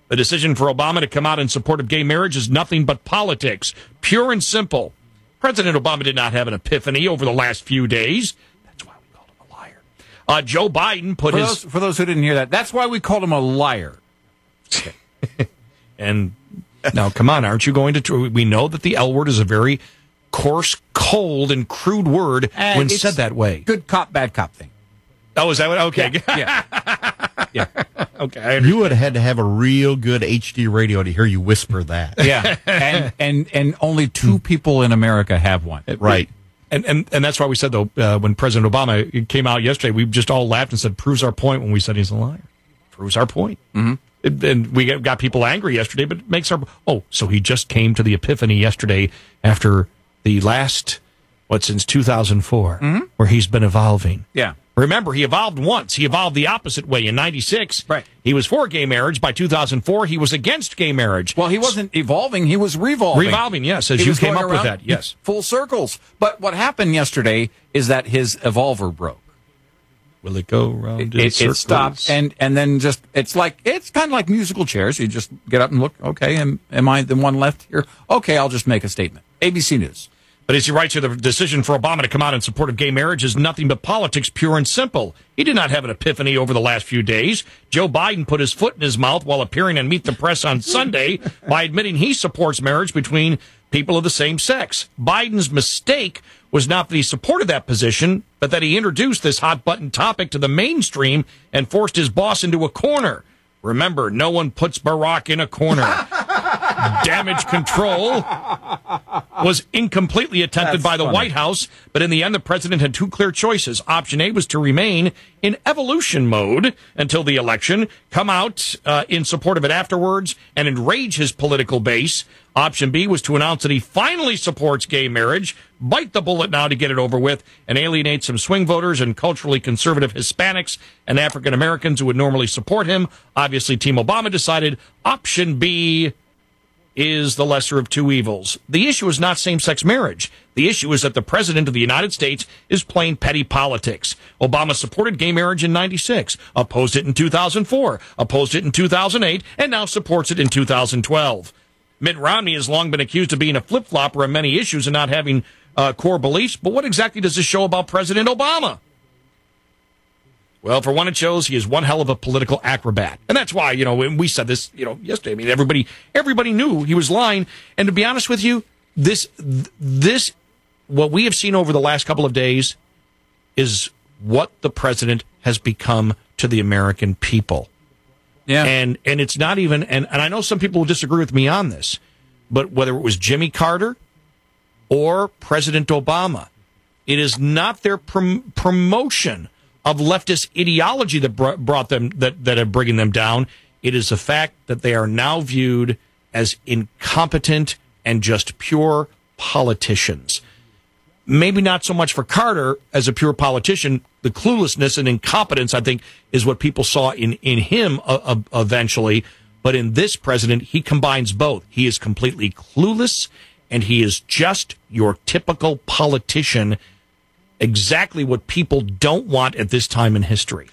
The decision for Obama to come out in support of gay marriage is nothing but politics, pure and simple. President Obama did not have an epiphany over the last few days. That's why we called him a liar. Joe Biden put For those who didn't hear that, that's why we called him a liar. And now, come on, aren't you going to... We know that the L word is a very coarse, cold, and crude word when said that way. Good cop, bad cop thing. Oh, is that what? Okay. Yeah. Yeah. Okay. You would have had to have a real good HD radio to hear you whisper that. Yeah. And only 2 people in America have one. Right. And that's why we said, though, when President Obama came out yesterday, we just all laughed and said, proves our point when we said he's a liar. Proves our point. Mm-hmm. And we got people angry yesterday, but it makes our... Oh, so he just came to the epiphany yesterday after the last, since 2004, where he's been evolving. Yeah. Remember, he evolved once. He evolved the opposite way in 96. Right. He was for gay marriage. By 2004, he was against gay marriage. Well, he wasn't evolving. He was revolving. Revolving, yes, as you came up with that. Yes. Full circles. But what happened yesterday is that his evolver broke. Will it go around in circles? It stopped, and then just, it's kind of like musical chairs. You just get up and look, okay, am I the one left here? Okay, I'll just make a statement. ABC News. But as he writes here, the decision for Obama to come out in support of gay marriage is nothing but politics, pure and simple. He did not have an epiphany over the last few days. Joe Biden put his foot in his mouth while appearing on Meet the Press on Sunday by admitting he supports marriage between people of the same sex. Biden's mistake was not that he supported that position, but that he introduced this hot-button topic to the mainstream and forced his boss into a corner. Remember, no one puts Barack in a corner. Damage control was incompletely attempted by the White House, but in the end, the president had 2 clear choices. Option A was to remain in evolution mode until the election, come out in support of it afterwards, and enrage his political base. Option B was to announce that he finally supports gay marriage, bite the bullet now to get it over with, and alienate some swing voters and culturally conservative Hispanics and African Americans who would normally support him. Obviously, Team Obama decided option B is the lesser of 2 evils. The issue is not same-sex marriage. The issue is that the president of the United States is playing petty politics. Obama supported gay marriage in 96, opposed it in 2004, opposed it in 2008, and now supports it in 2012. Mitt Romney has long been accused of being a flip-flopper on many issues and not having core beliefs, but what exactly does this show about President Obama? Well, for one, it shows he is one hell of a political acrobat. And that's why, when we said this, yesterday, I mean, everybody knew he was lying. And to be honest with you, this, what we have seen over the last couple of days is what the president has become to the American people. Yeah. And it's not even, and I know some people will disagree with me on this, but whether it was Jimmy Carter or President Obama, it is not their promotion of leftist ideology that brought them, that are bringing them down. It is the fact that they are now viewed as incompetent and just pure politicians. Maybe not so much for Carter as a pure politician. The cluelessness and incompetence, I think, is what people saw in him eventually. But in this president, he combines both. He is completely clueless, and he is just your typical politician, exactly what people don't want at this time in history.